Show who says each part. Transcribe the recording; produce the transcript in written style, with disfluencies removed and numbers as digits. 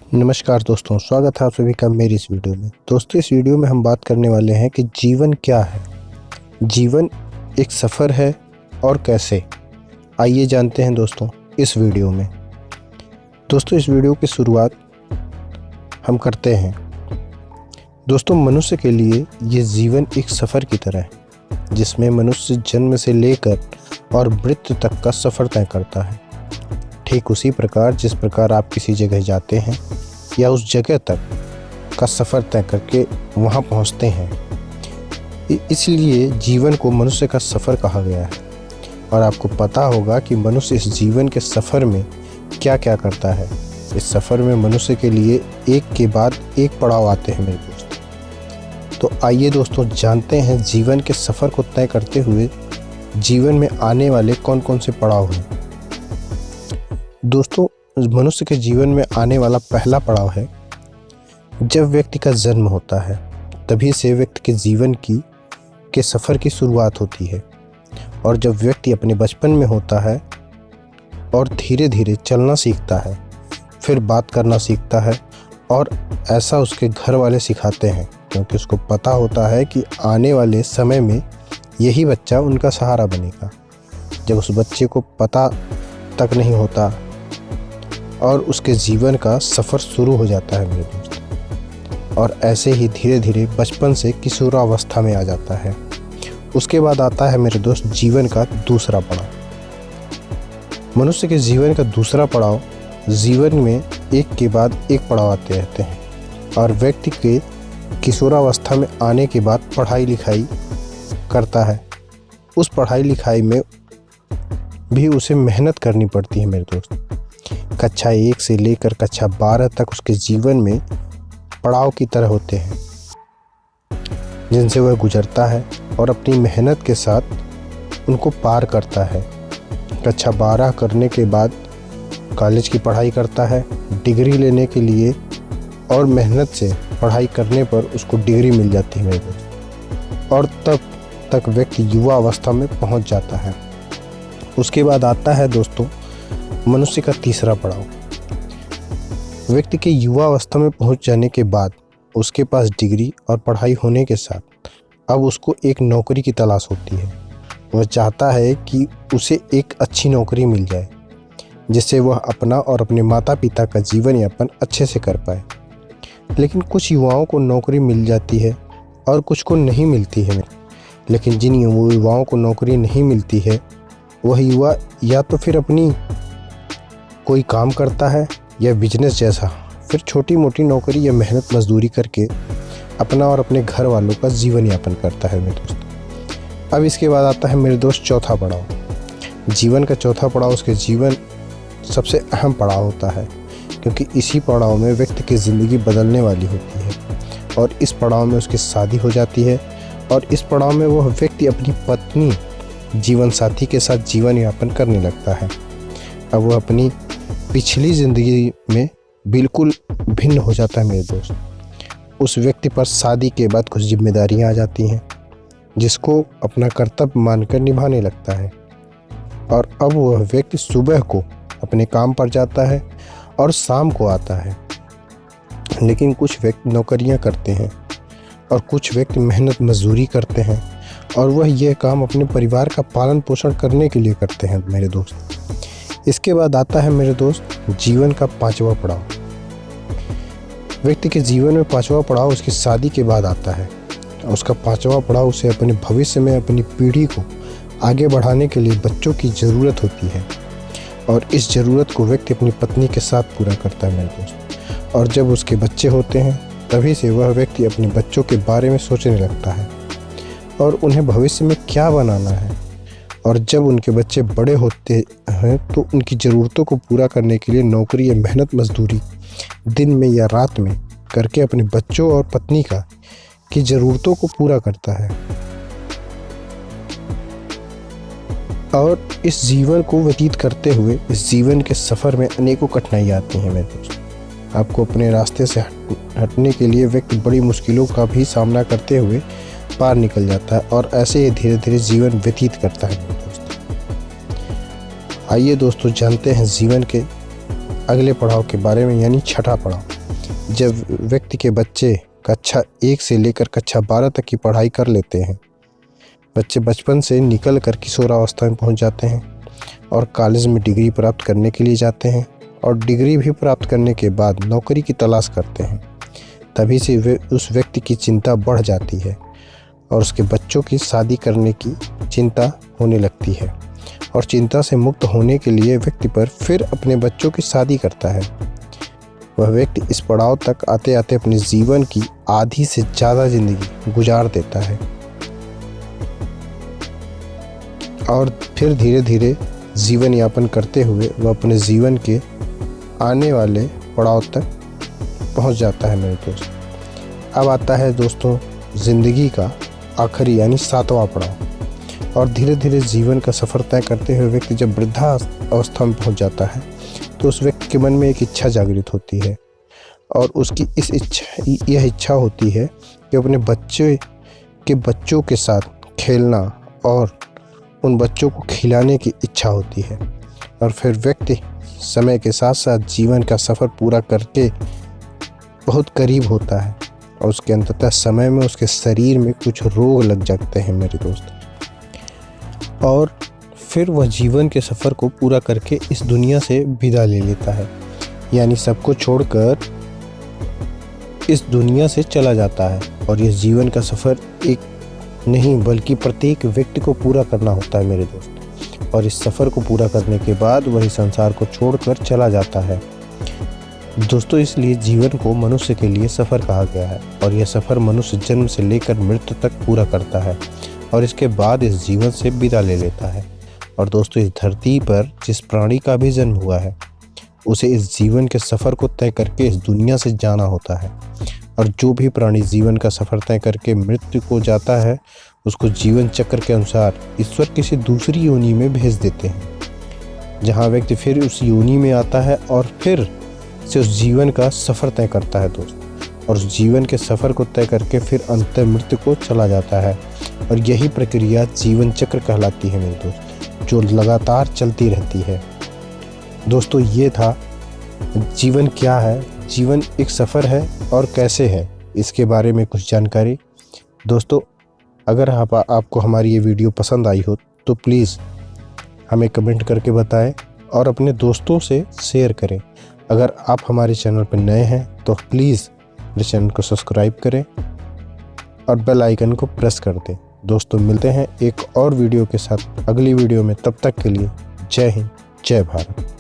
Speaker 1: नमस्कार दोस्तों, स्वागत है आप सभी का मेरी इस वीडियो में। दोस्तों, इस वीडियो में हम बात करने वाले हैं कि जीवन क्या है। जीवन एक सफ़र है और कैसे, आइए जानते हैं दोस्तों इस वीडियो में। दोस्तों, इस वीडियो की शुरुआत हम करते हैं। दोस्तों, मनुष्य के लिए ये जीवन एक सफ़र की तरह है जिसमें मनुष्य जन्म से लेकर और मृत्यु तक का सफ़र तय करता है। ठीक उसी प्रकार जिस प्रकार आप किसी जगह जाते हैं या उस जगह तक का सफ़र तय करके वहाँ पहुँचते हैं, इसलिए जीवन को मनुष्य का सफ़र कहा गया है। और आपको पता होगा कि मनुष्य इस जीवन के सफ़र में क्या क्या करता है। इस सफ़र में मनुष्य के लिए एक के बाद एक पड़ाव आते हैं मेरे दोस्त। तो आइए दोस्तों जानते हैं जीवन के सफ़र को तय करते हुए जीवन में आने वाले कौन कौन से पड़ाव हैं। दोस्तों, मनुष्य के जीवन में आने वाला पहला पड़ाव है जब व्यक्ति का जन्म होता है। तभी से व्यक्ति के जीवन के सफ़र की शुरुआत होती है। और जब व्यक्ति अपने बचपन में होता है और धीरे धीरे चलना सीखता है, फिर बात करना सीखता है, और ऐसा उसके घर वाले सिखाते हैं क्योंकि उसको पता होता है कि आने वाले समय में यही बच्चा उनका सहारा बनेगा। जब उस बच्चे को पता तक नहीं होता और उसके जीवन का सफ़र शुरू हो जाता है मेरे दोस्त, और ऐसे ही धीरे धीरे बचपन से किशोरावस्था में आ जाता है। उसके बाद आता है मेरे दोस्त जीवन का दूसरा पड़ाव। मनुष्य के जीवन का दूसरा पड़ाव, जीवन में एक के बाद एक पड़ाव आते रहते हैं, और व्यक्ति के किशोरावस्था में आने के बाद पढ़ाई लिखाई करता है। उस पढ़ाई लिखाई में भी उसे मेहनत करनी पड़ती है मेरे दोस्त। कक्षा 1 से लेकर कक्षा 12 तक उसके जीवन में पड़ाव की तरह होते हैं जिनसे वह गुजरता है और अपनी मेहनत के साथ उनको पार करता है। कक्षा 12 करने के बाद कॉलेज की पढ़ाई करता है डिग्री लेने के लिए, और मेहनत से पढ़ाई करने पर उसको डिग्री मिल जाती है मेरे दोस्त, और तब तक व्यक्ति युवा अवस्था में पहुंच जाता है। उसके बाद आता है दोस्तों मनुष्य का तीसरा पड़ाव। व्यक्ति के युवा अवस्था में पहुंच जाने के बाद उसके पास डिग्री और पढ़ाई होने के साथ अब उसको एक नौकरी की तलाश होती है। वह चाहता है कि उसे एक अच्छी नौकरी मिल जाए जिससे वह अपना और अपने माता पिता का जीवन यापन अच्छे से कर पाए। लेकिन कुछ युवाओं को नौकरी मिल जाती है और कुछ को नहीं मिलती है। लेकिन जिन युवाओं को नौकरी नहीं मिलती है वह युवा या तो फिर अपनी कोई काम करता है या बिजनेस जैसा फिर छोटी मोटी नौकरी या मेहनत मजदूरी करके अपना और अपने घर वालों का जीवन यापन करता है मेरे दोस्त। अब इसके बाद आता है मेरे दोस्त चौथा पड़ाव। जीवन का चौथा पड़ाव उसके जीवन सबसे अहम पड़ाव होता है क्योंकि इसी पड़ाव में व्यक्ति की ज़िंदगी बदलने वाली होती है, और इस पड़ाव में उसकी शादी हो जाती है, और इस पड़ाव में वह व्यक्ति अपनी पत्नी जीवन साथी के साथ जीवन यापन करने लगता है। अब वह अपनी पिछली ज़िंदगी में बिल्कुल भिन्न हो जाता है मेरे दोस्त। उस व्यक्ति पर शादी के बाद कुछ जिम्मेदारियां आ जाती हैं जिसको अपना कर्तव्य मानकर निभाने लगता है, और अब वह व्यक्ति सुबह को अपने काम पर जाता है और शाम को आता है। लेकिन कुछ व्यक्ति नौकरियां करते हैं और कुछ व्यक्ति मेहनत मजदूरी करते हैं, और वह यह काम अपने परिवार का पालन पोषण करने के लिए करते हैं मेरे दोस्त। इसके बाद आता है मेरे दोस्त जीवन का पांचवा पड़ाव। व्यक्ति के जीवन में पांचवा पड़ाव उसकी शादी के बाद आता है। उसका पांचवा पड़ाव उसे अपने भविष्य में अपनी पीढ़ी को आगे बढ़ाने के लिए बच्चों की ज़रूरत होती है, और इस ज़रूरत को व्यक्ति अपनी पत्नी के साथ पूरा करता है मेरे दोस्त। और जब उसके बच्चे होते हैं तभी से वह व्यक्ति अपने बच्चों के बारे में सोचने लगता है और उन्हें भविष्य में क्या बनाना है। और जब उनके बच्चे बड़े होते हैं तो उनकी ज़रूरतों को पूरा करने के लिए नौकरी या मेहनत मजदूरी दिन में या रात में करके अपने बच्चों और पत्नी की ज़रूरतों को पूरा करता है। और इस जीवन को व्यतीत करते हुए इस जीवन के सफ़र में अनेकों कठिनाइयाँ आती हैं मेरे दोस्त। आपको अपने रास्ते से हटने के लिए व्यक्ति बड़ी मुश्किलों का भी सामना करते हुए पार निकल जाता है, और ऐसे ही धीरे धीरे जीवन व्यतीत करता है मेरे दोस्त। आइए दोस्तों जानते हैं जीवन के अगले पड़ाव के बारे में, यानी छठा पड़ाव। जब व्यक्ति के बच्चे कक्षा 1 से लेकर कक्षा 12 तक की पढ़ाई कर लेते हैं, बच्चे बचपन से निकल कर किशोरावस्था में पहुंच जाते हैं और कॉलेज में डिग्री प्राप्त करने के लिए जाते हैं और डिग्री भी प्राप्त करने के बाद नौकरी की तलाश करते हैं, तभी से उस व्यक्ति की चिंता बढ़ जाती है और उसके बच्चों की शादी करने की चिंता होने लगती है और चिंता से मुक्त होने के लिए व्यक्ति पर फिर अपने बच्चों की शादी करता है। वह व्यक्ति इस पड़ाव तक आते आते अपने जीवन की आधी से ज़्यादा जिंदगी गुजार देता है और फिर धीरे धीरे जीवन यापन करते हुए वह अपने जीवन के आने वाले पड़ाव तक पहुंच जाता है मेरे दोस्त। अब आता है दोस्तों ज़िंदगी का आखिरी यानी 7वां पड़ाव और धीरे धीरे जीवन का सफ़र तय करते हुए व्यक्ति जब वृद्धा अवस्था में पहुंच जाता है तो उस व्यक्ति के मन में एक इच्छा जागृत होती है और उसकी यह इच्छा होती है कि अपने बच्चों के साथ खेलना और उन बच्चों को खिलाने की इच्छा होती है और फिर व्यक्ति समय के साथ साथ जीवन का सफ़र पूरा करके बहुत करीब होता है और उसके अंततः समय में उसके शरीर में कुछ रोग लग जाते हैं मेरे दोस्त और फिर वह जीवन के सफ़र को पूरा करके इस दुनिया से विदा ले लेता है, यानी सबको छोड़कर इस दुनिया से चला जाता है। और यह जीवन का सफ़र एक नहीं बल्कि प्रत्येक व्यक्ति को पूरा करना होता है मेरे दोस्त और इस सफ़र को पूरा करने के बाद वही संसार को छोड़कर चला जाता है दोस्तों। इसलिए जीवन को मनुष्य के लिए सफ़र कहा गया है और यह सफ़र मनुष्य जन्म से लेकर मृत्यु तक पूरा करता है और इसके बाद इस जीवन से विदा ले लेता है। और दोस्तों इस धरती पर जिस प्राणी का भी जन्म हुआ है उसे इस जीवन के सफ़र को तय करके इस दुनिया से जाना होता है और जो भी प्राणी जीवन का सफ़र तय करके मृत्यु को जाता है उसको जीवन चक्र के अनुसार ईश्वर किसी दूसरी योनि में भेज देते हैं, जहाँ व्यक्ति फिर उस योनि में आता है और फिर से उस जीवन का सफ़र तय करता है दोस्त और उस जीवन के सफ़र को तय करके फिर अंत मृत्यु को चला जाता है और यही प्रक्रिया जीवन चक्र कहलाती है मेरे दोस्त, जो लगातार चलती रहती है। दोस्तों ये था जीवन क्या है, जीवन एक सफ़र है और कैसे है, इसके बारे में कुछ जानकारी। दोस्तों अगर आपको हमारी ये वीडियो पसंद आई हो तो प्लीज़ हमें कमेंट करके बताएं और अपने दोस्तों से शेयर करें। अगर आप हमारे चैनल पर नए हैं तो प्लीज़ मेरे चैनल को सब्सक्राइब करें और बेल आइकन को प्रेस कर दें। दोस्तों मिलते हैं एक और वीडियो के साथ अगली वीडियो में, तब तक के लिए जय हिंद जय भारत।